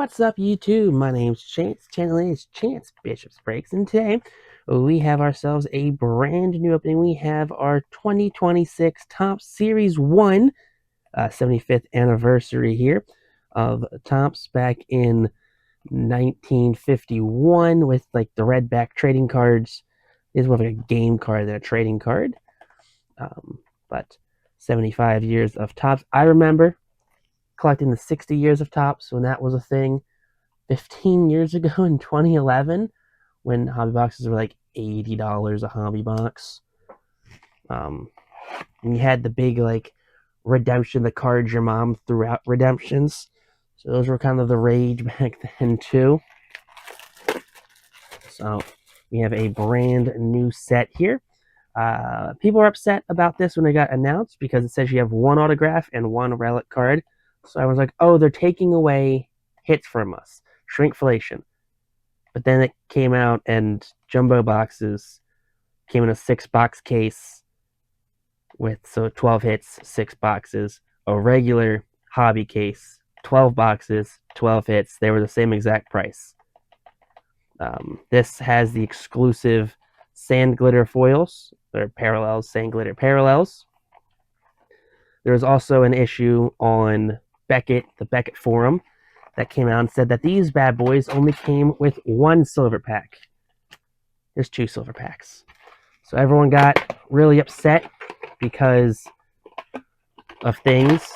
What's up, YouTube? My name's Chance. Channel name is Chance Bishop's Breaks, and today we have ourselves a brand new opening. We have our 2026 Topps Series 1 75th anniversary here of Topps back in 1951 with like the red back trading cards. This is more like a game card than a trading card. But 75 years of Topps. I remember collecting the 60 years of Topps when that was a thing 15 years ago in 2011 when hobby boxes were like $80 a hobby box. And you had the big like redemption, the cards your mom threw out redemptions. So those were kind of the rage back then too. So we have a brand new set here. People are upset about this when it got announced because it says you have one autograph and one relic card. So I was like, oh, they're taking away hits from us. Shrinkflation. But then it came out and jumbo boxes came in a 6-box case with 12 hits, 6 boxes. A regular hobby case, 12 boxes, 12 hits. They were the same exact price. This has the exclusive sand glitter foils, or parallels, sand glitter parallels. There's also an issue on Beckett, the Beckett forum, that came out and said that these bad boys only came with 1 silver pack. There's 2 silver packs. So everyone got really upset because of things.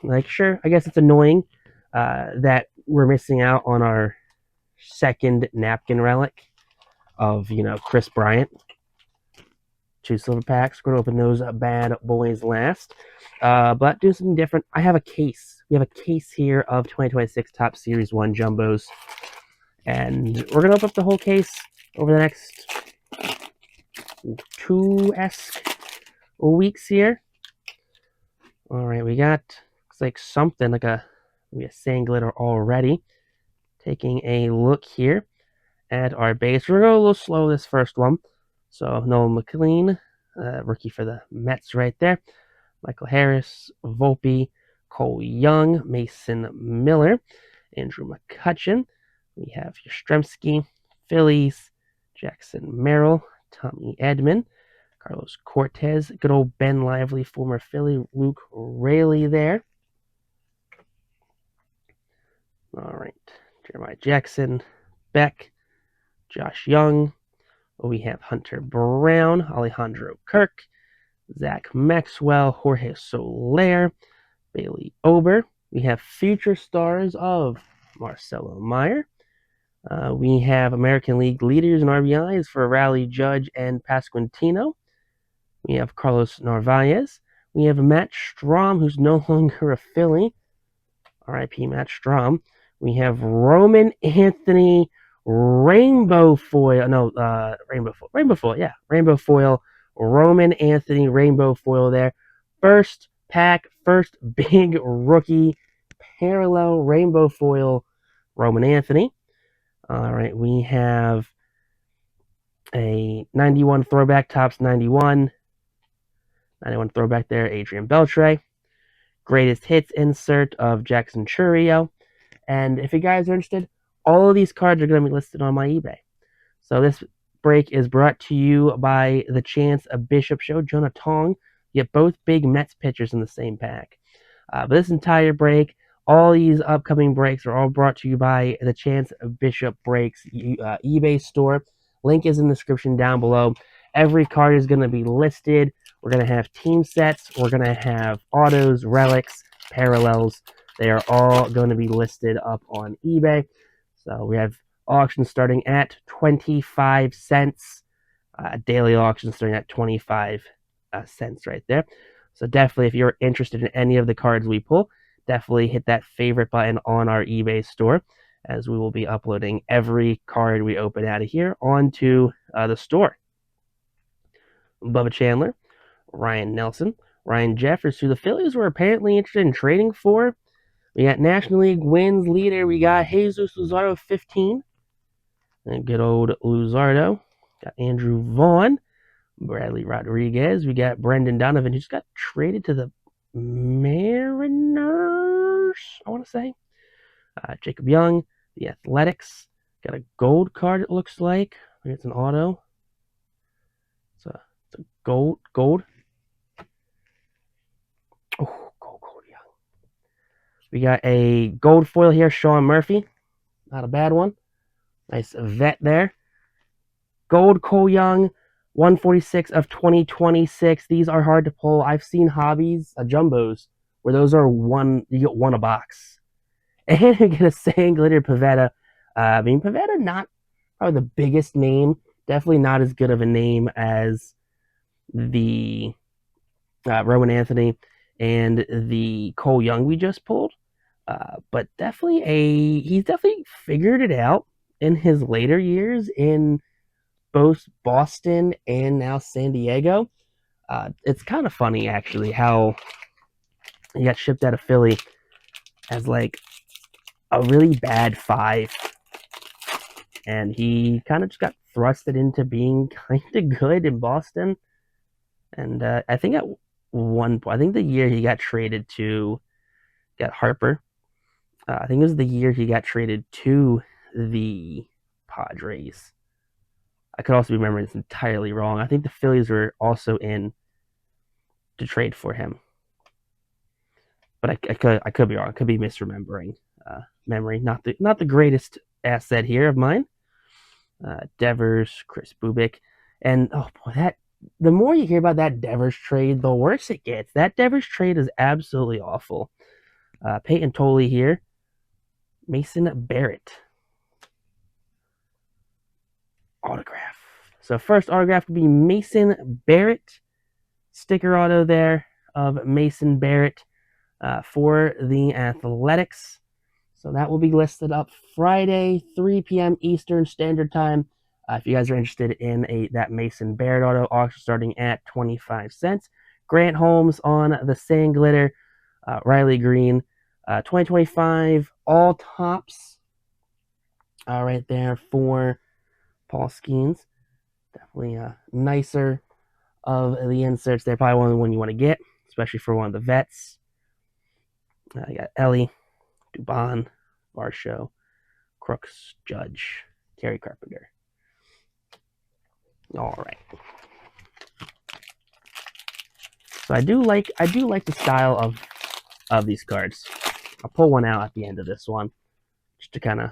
Like, sure, I guess it's annoying that we're missing out on our second napkin relic of, Chris Bryant. 2 silver packs. We're going to open those bad boys last. But do something different. I have a case. We have a case here of 2026 Topps Series 1 Jumbos. And we're going to open up the whole case over the next 2-esque weeks here. All right, we got, looks like something like maybe a sand glitter already. Taking a look here at our base. We're going to go a little slow this first one. So Noel McLean, rookie for the Mets right there. Michael Harris, Volpe, Cole Young, Mason Miller, Andrew McCutchen. We have Yastrzemski, Phillies, Jackson Merrill, Tommy Edman, Carlos Cortez, good old Ben Lively, former Philly, Luke Raley there. All right, Jeremiah Jackson, Beck, Josh Young. We have Hunter Brown, Alejandro Kirk, Zach Maxwell, Jorge Soler, Bailey Ober. We have future stars of Marcelo Meyer. We have American League leaders in RBIs for Raleigh Judge and Pasquantino. We have Carlos Narvaez. We have Matt Strahm, who's no longer a Philly. R.I.P. Matt Strahm. We have Roman Anthony Rainbow Foil. No, Rainbow Foil. Rainbow Foil, yeah. Rainbow Foil. Roman Anthony Rainbow Foil there. First pack, first big rookie parallel Rainbow Foil Roman Anthony. All right, we have a 91 throwback, Topps 91. 91 throwback there, Adrian Beltre. Greatest hits insert of Jackson Chourio. And if you guys are interested, all of these cards are going to be listed on my eBay. So this break is brought to you by the Chance Bishop Show, Jonah Tong. You get both big Mets pitchers in the same pack. But this entire break, all these upcoming breaks are all brought to you by the Chance Bishop Breaks eBay store. Link is in the description down below. Every card is going to be listed. We're going to have team sets. We're going to have autos, relics, parallels. They are all going to be listed up on eBay. So we have auctions starting at 25 cents. Daily auctions starting at 25 cents right there. So definitely, if you're interested in any of the cards we pull, definitely hit that favorite button on our eBay store, as we will be uploading every card we open out of here onto the store. Bubba Chandler, Ryan Nelson, Ryan Jeffers, who the Phillies were apparently interested in trading for. We got National League wins leader. We got Jesus Luzardo, 15. And good old Luzardo. Got Andrew Vaughn, Bradley Rodriguez. We got Brendan Donovan, who just got traded to the Mariners, I want to say. Jacob Young, the Athletics. Got a gold card, it looks like. I think it's an auto. It's a gold. Oh, gold Young. We got a gold foil here, Sean Murphy. Not a bad one. Nice vet there. Gold Cole Young, 146 of 2026. These are hard to pull. I've seen hobbies, jumbos, where those are one, you get one a box. And you get a Sand Glitter Pavetta. Pavetta, not probably the biggest name. Definitely not as good of a name as the Rowan Anthony and the Cole Young we just pulled. But he's definitely figured it out in his later years in both Boston and now San Diego. It's kind of funny actually how he got shipped out of Philly as like a really bad 5, and he kind of just got thrusted into being kind of good in Boston. And I think at one point, I think the year he got traded to get Harper, I think it was the year he got traded to the Padres. I could also be remembering this entirely wrong. I think the Phillies were also in to trade for him, but I could be wrong. I could be misremembering. Memory, not the greatest asset here of mine. Devers, Chris Bubik, and oh boy, that the more you hear about that Devers trade, the worse it gets. That Devers trade is absolutely awful. Peyton Tolley here, Mason Barrett autograph. So first autograph would be Mason Barrett, sticker auto there of Mason Barrett for the Athletics. So that will be listed up Friday, 3 p.m. Eastern Standard Time. If you guys are interested in that Mason Barrett auto, auction starting at 25 cents. Grant Holmes on the Sand Glitter, Riley Green, 2025 all tops. Right there for Paul Skeens. Definitely nicer of the inserts. They're probably one of the one you want to get, especially for one of the vets. You got Ellie, Dubon, Varsho, Crooks, Judge, Terry Carpenter. All right. So I do like the style of these cards. I'll pull one out at the end of this one just to kind of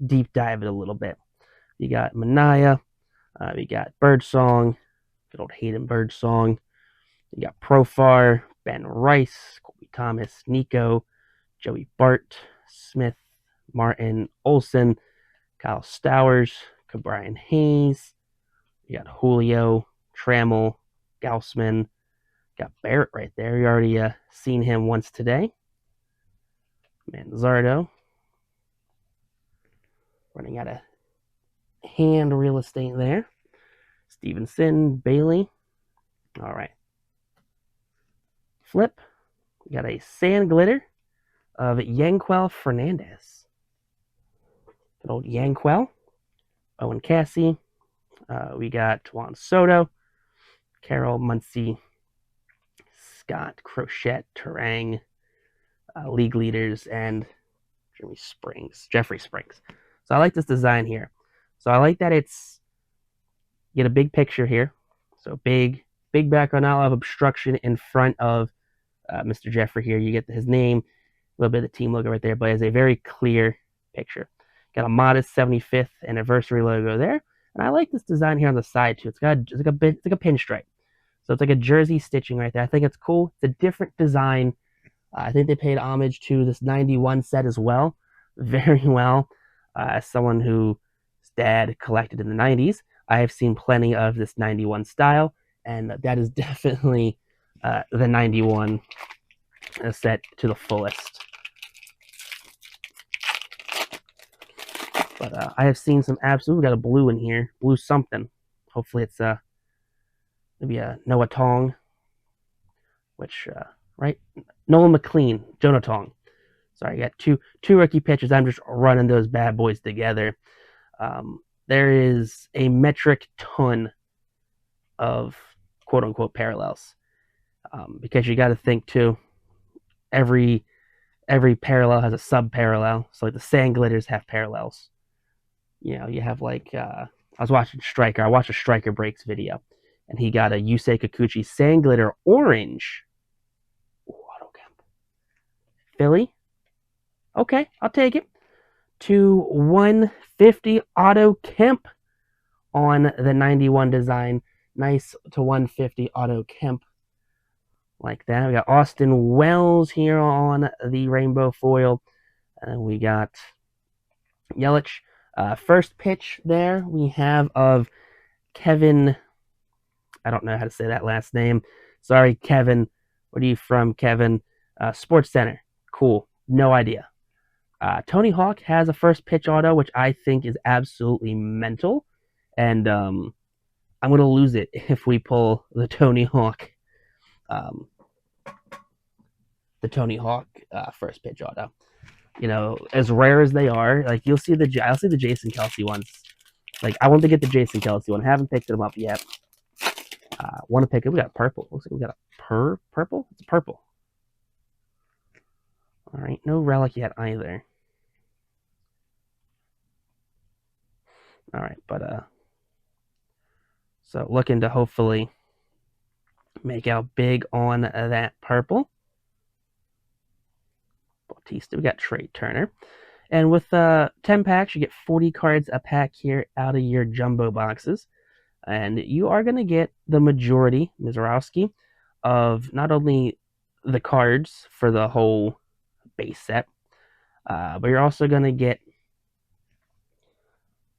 deep dive it a little bit. You got Manaya, we got Birdsong, good old Hayden Birdsong. You got Profar, Ben Rice, Colby Thomas, Nico, Joey Bart, Smith, Martin, Olson, Kyle Stowers, Cabrian Hayes. You got Julio, Trammell, Gaussman. Got Barrett right there. You already seen him once today. Manzardo. Running out of hand real estate there. Stevenson, Bailey. All right. Flip. We got a Sand Glitter of Yanquel Fernandez. Good old Yanquel. Owen Cassie. We got Juan Soto, Carol Muncie, Scott Crochet, Terang, league leaders, and Jeffrey Springs. So I like this design here. So I like that it's, you get a big picture here. So big background, not a lot of obstruction in front of Mr. Jeffrey here. You get his name, a little bit of the team logo right there, but it's a very clear picture. Got a modest 75th anniversary logo there. And I like this design here on the side too. It's like a pinstripe. So it's like a jersey stitching right there. I think it's cool. It's a different design. I think they paid homage to this 91 set as well. Very well. As someone whose dad collected in the 90s, I have seen plenty of this 91 style. And that is definitely the 91 set to the fullest. But I have seen some absolute. We got a blue in here, blue something. Hopefully it's maybe a Noah Tong, which right, Nolan McLean, Jonah Tong. Sorry, I got two rookie pitchers. I'm just running those bad boys together. There is a metric ton of quote unquote parallels because you got to think too. Every every parallel has a sub-parallel. So like the sand glitters have parallels. You know, you have like I was watching Striker. I watched a Striker Breaks video, and he got a Yusei Kikuchi sand glitter orange. Ooh, auto Kemp. Philly. Okay, I'll take it. To 150 auto Kemp on the 91 design. Nice to 150 auto Kemp like that. We got Austin Wells here on the rainbow foil. And we got Yelich. First pitch there we have of Kevin. I don't know how to say that last name. Sorry, Kevin. Where are you from, Kevin? Sports Center. Cool. No idea. Tony Hawk has a first pitch auto, which I think is absolutely mental. And I'm going to lose it if we pull the Tony Hawk first pitch auto. You know, as rare as they are, like I'll see the Jason Kelce ones. Like I want to get the Jason Kelce one. Haven't picked them up yet. Want to pick it? We got purple. Looks like we got a purple. It's purple. All right, no relic yet either. All right, but so looking to hopefully make out big on that purple. Bautista, we got Trey Turner. And with 10 packs, you get 40 cards a pack here out of your jumbo boxes. And you are going to get the majority, Mizorowski, of not only the cards for the whole base set, but you're also going to get,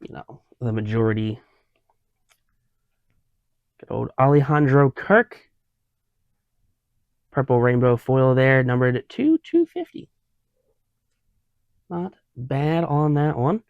you know, the majority. Good old Alejandro Kirk. Purple rainbow foil there, numbered 2/250. Not bad on that one.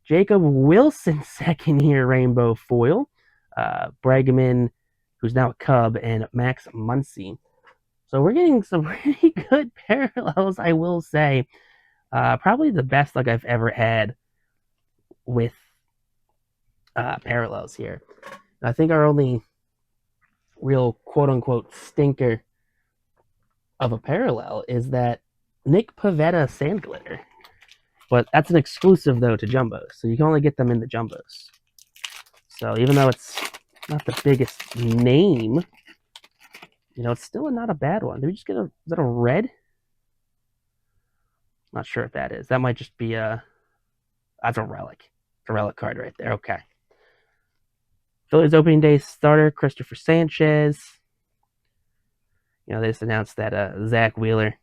Jacob Wilson, second year rainbow foil. Bregman, who's now a Cub, and Max Muncy. So we're getting some pretty good parallels, I will say. Probably the best luck I've ever had with parallels here. I think our only real quote-unquote stinker of a parallel is that Nick Pivetta sand glitter. But that's an exclusive, though, to jumbos. So you can only get them in the jumbos. So even though it's not the biggest name, you know, it's still not a bad one. Did we just get is that a red? Not sure if that is. That might just be that's a relic. It's a relic card right there. Okay. Phillies opening day starter, Christopher Sanchez. You know, they just announced that Zach Wheeler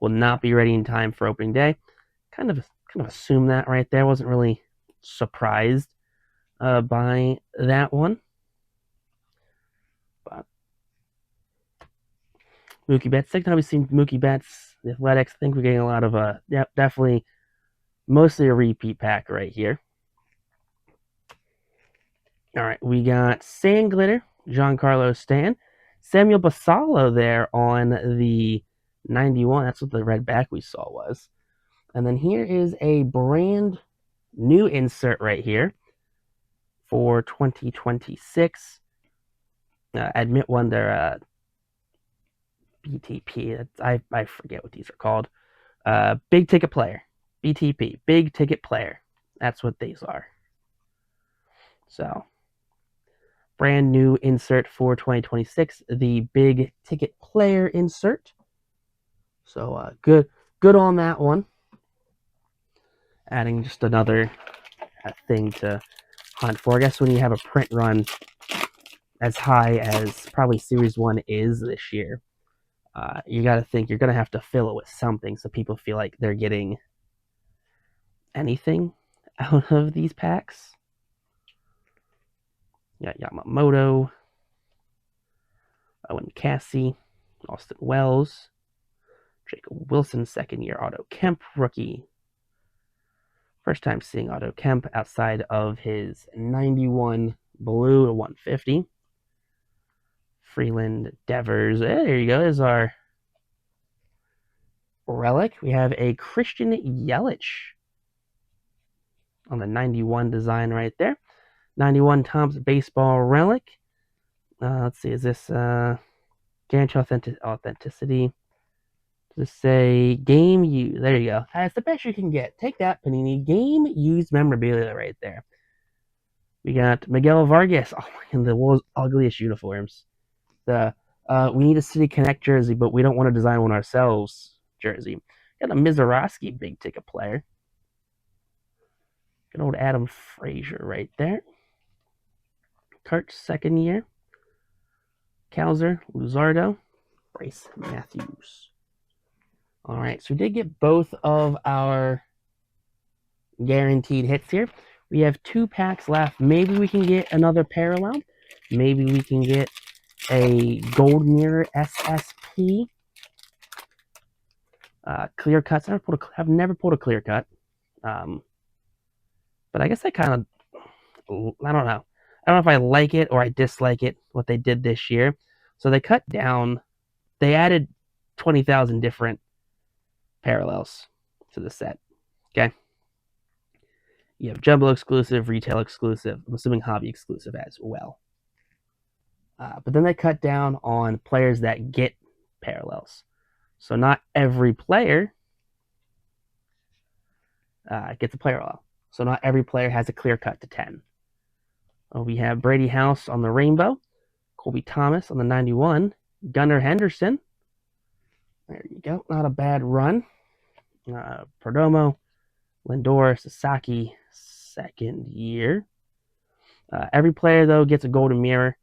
will not be ready in time for opening day. Kind of assumed that right there. Wasn't really surprised by that one. But Mookie Betts, second time we've seen Mookie Betts, the Athletics. I think we're getting a lot of definitely mostly a repeat pack right here. All right, we got Sand Glitter, Giancarlo Stan, Samuel Basallo there on the 91. That's what the red back we saw was. And then here is a brand new insert right here for 2026. Admit one, they're BTP. I forget what these are called. Big ticket player. BTP. Big ticket player. That's what these are. So, brand new insert for 2026. The big ticket player insert. So, good on that one. Adding just another thing to hunt for. I guess when you have a print run as high as probably Series 1 is this year, you got to think you're going to have to fill it with something so people feel like they're getting anything out of these packs. Yeah, Yamamoto, Owen Cassie, Austin Wells, Jacob Wilson, second year Otto Kemp rookie. First time seeing Otto Kemp outside of his 91 blue to 150. Freeland, Devers. There you go. There's our relic. We have a Christian Yelich on the 91 design right there. 91 Topps baseball relic. Let's see. Is this guarantee authenticity? Does it say game used? There you go. That's the best you can get. Take that, Panini. Game used memorabilia right there. We got Miguel Vargas. Oh, and the world's ugliest uniforms. The we need a City Connect jersey, but we don't want to design one ourselves jersey. Got a Mizorowski big ticket player. Good old Adam Frazier right there. Kurt, second year. Kowser, Luzardo, Bryce Matthews. All right, so we did get both of our guaranteed hits here. We have 2 packs left. Maybe we can get another parallel. Maybe we can get a Gold Mirror SSP. Clear cuts. I've never pulled a clear cut. But I guess I kind of, I don't know. I don't know if I like it or I dislike it, what they did this year. So they cut down, they added 20,000 different parallels to the set. Okay. You have Jumbo exclusive, retail exclusive, I'm assuming hobby exclusive as well. But then they cut down on players that get parallels. So not every player gets a parallel. So not every player has a clear cut to 10. We have Brady House on the rainbow, Colby Thomas on the 91, Gunnar Henderson. There you go. Not a bad run. Perdomo, Lindor, Sasaki, second year. Every player, though, gets a golden mirror.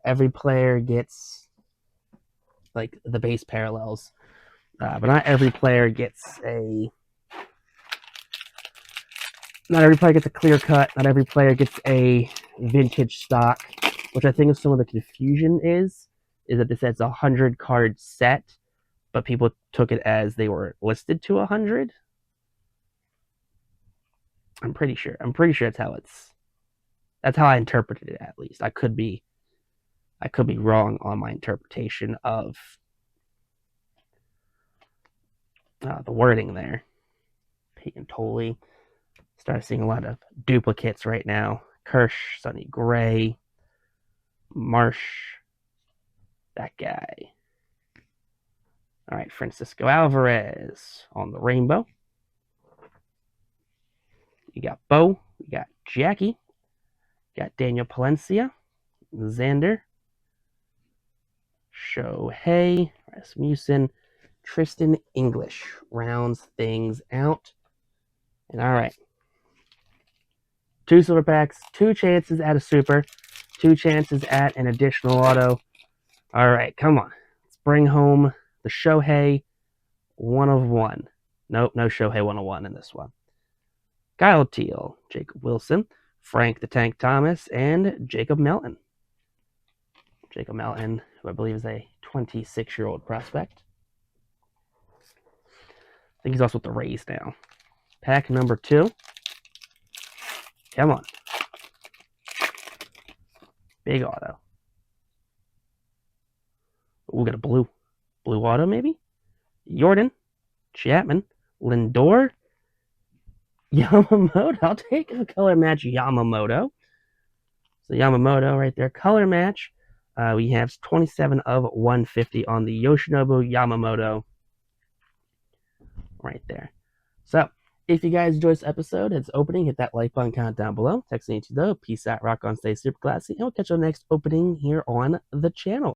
Every player gets, like, the base parallels. But not every player gets a... Not every player gets a clear cut. Not every player gets a vintage stock, which I think is some of the confusion is that this says 100 card set, but people took it as they were listed to 100. I'm pretty sure that's how I interpreted it, at least. I could be wrong on my interpretation of the wording there. Peyton Tolley. Start seeing a lot of duplicates right now. Kirsch, Sonny Gray, Marsh, that guy. All right, Francisco Alvarez on the rainbow. You got Bo, you got Jackie, you got Daniel Palencia, Xander, Shohei, Rasmussen, Tristan English rounds things out. And all right, 2 silver packs, 2 chances at a super, 2 chances at an additional auto. All right, come on. Let's bring home the Shohei 1 of 1. Nope, no Shohei 1 of 1 in this one. Kyle Teal, Jacob Wilson, Frank the Tank Thomas, and Jacob Melton. Jacob Melton, who I believe is a 26-year-old prospect. I think he's also with the Rays now. Pack number 2. Come on. Big auto. We'll get a blue auto, maybe? Jordan, Chapman, Lindor, Yamamoto. I'll take a color match Yamamoto. So Yamamoto right there, color match. We have 27 of 150 on the Yoshinobu Yamamoto right there. So if you guys enjoyed this episode, it's opening, hit that like button, comment down below. Text me to though. Peace out, rock on, stay super classy, and we'll catch you on the next opening here on the channel.